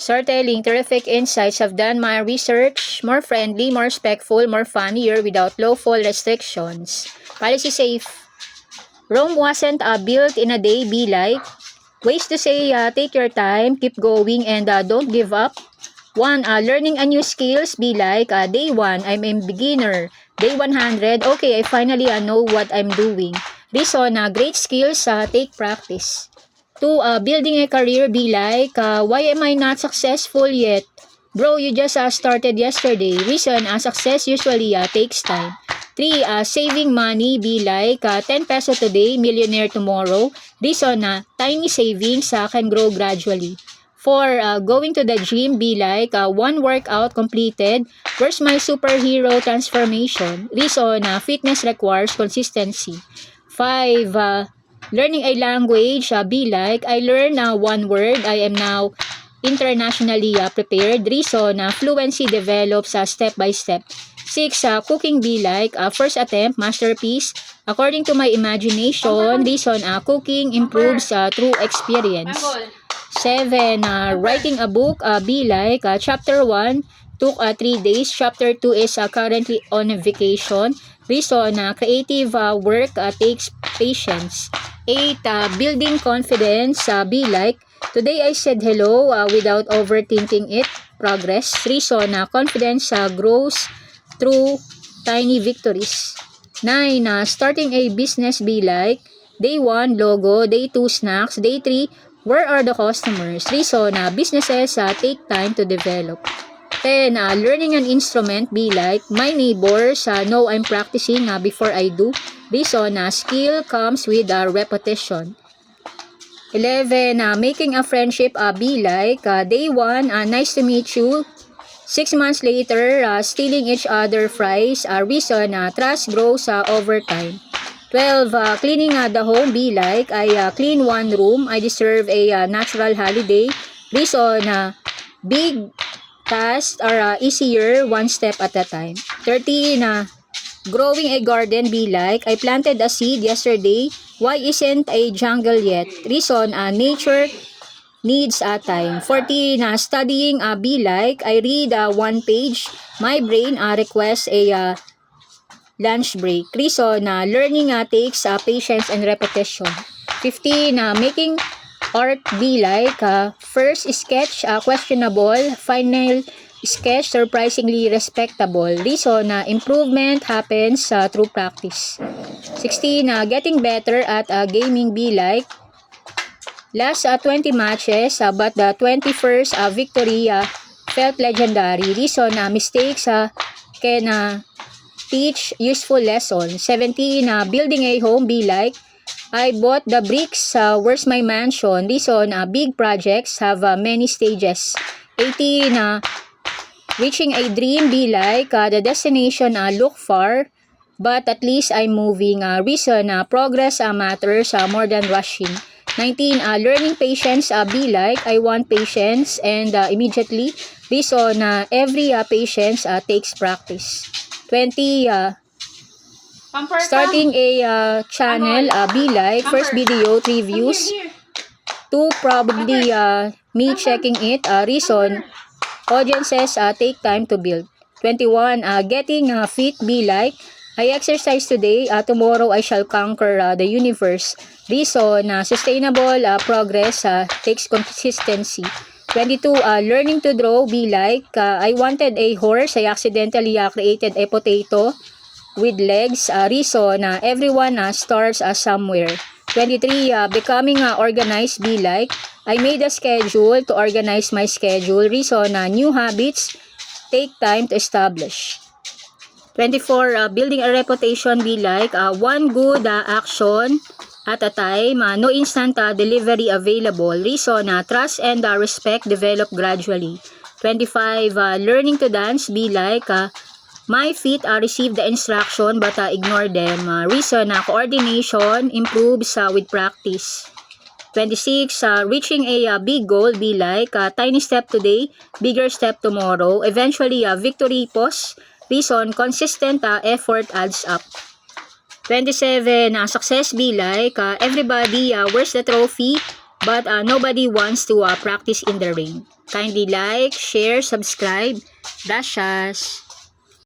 Storytelling, terrific insights. Have done my research. More friendly, more respectful, more funnier without lawful restrictions. Policy safe. Rome wasn't built in a day. Be like. Ways to say, take your time, keep going, and don't give up. 1. Learning a new skills. Be like, day 1, I'm a beginner. Day 100, okay, I finally know what I'm doing. Reason, great skills, take practice. 2. Building a career. Be like, why am I not successful yet? Bro, you just started yesterday. Reason, success usually takes time. 3. Saving money. Be like, 10 peso today, millionaire tomorrow. Reason, tiny savings can grow gradually. 4. Going to the gym. Be like, one workout completed. Where's my superhero transformation? Reason, fitness requires consistency. 5. Learning a language. Be like, I learn one word. I am now internationally prepared. Reason, fluency develops step by step. 6. Cooking. Be like, first attempt, masterpiece. According to my imagination. Reason, cooking improves through experience. 7. Writing a book. Be like, chapter 1 took 3 days. Chapter 2 is currently on vacation. Reason, creative work takes patience. 8. Building confidence. Be like, today I said hello without overthinking it. Progress. Reason, confidence grows through tiny victories. 9. Starting a business. Be like, day 1, logo. Day 2, snacks. Day 3, where are the customers? Reason, businesses take time to develop. 10. Learning an instrument. Be like, my neighbors know I'm practicing before I do. Reason, skill comes with repetition. 11. Making a friendship. Be like, day 1, nice to meet you. 6 months later, stealing each other fries. Reason, trust grows over time. 12. Cleaning the home. Be like, I clean one room. I deserve a natural holiday. Reason, big tasks are easier one step at a time. 13. Growing a garden. Be like, I planted a seed yesterday. Why isn't a jungle yet? Reason, nature needs time. 14. Studying. Be like, I read one page. My brain requests a lunch break. Reason, learning takes patience and repetition. 15. Making art. Be like, first sketch questionable, final sketch surprisingly respectable. Reason, improvement happens through practice. 16. Getting better at gaming. Be like, last 20 matches but the 21st victory felt legendary. Reason, mistakes can teach useful lessons. 17. Building a home. Be like, I bought the bricks. Where's my mansion? Reason, big projects have many stages. 18. Reaching a dream. Be like, the destination look far, but at least I'm moving. Reason, progress matters more than rushing. 19. Learning patience. Be like, I want patience and immediately. Reason, every patience takes practice. 20. Starting a channel. Be like, first video, 3 views. 2. Probably me checking it. Reason, audiences take time to build. 21. Getting fit. Be like, I exercise today. Tomorrow I shall conquer the universe. Reason, sustainable progress takes consistency. 22. Learning to draw. Be like, I wanted a horse. I accidentally created a potato with legs. Reason, everyone starts somewhere. 23. Becoming organized. Be like, I made a schedule to organize my schedule. Reason, new habits take time to establish. 24. Building a reputation. Be like, one good action at a time. No instant delivery available. Reason, trust and respect develop gradually. 25. Learning to dance. Be like, my feet receive the instruction but ignore them. Reason, coordination improves with practice. 26. Reaching a big goal. Be like, tiny step today, bigger step tomorrow. Eventually, victory. Pause. Reason, consistent effort adds up. 27. Success. Be like, everybody, where's the trophy? but nobody wants to practice in the ring. Kindly like, share, subscribe. Gracias.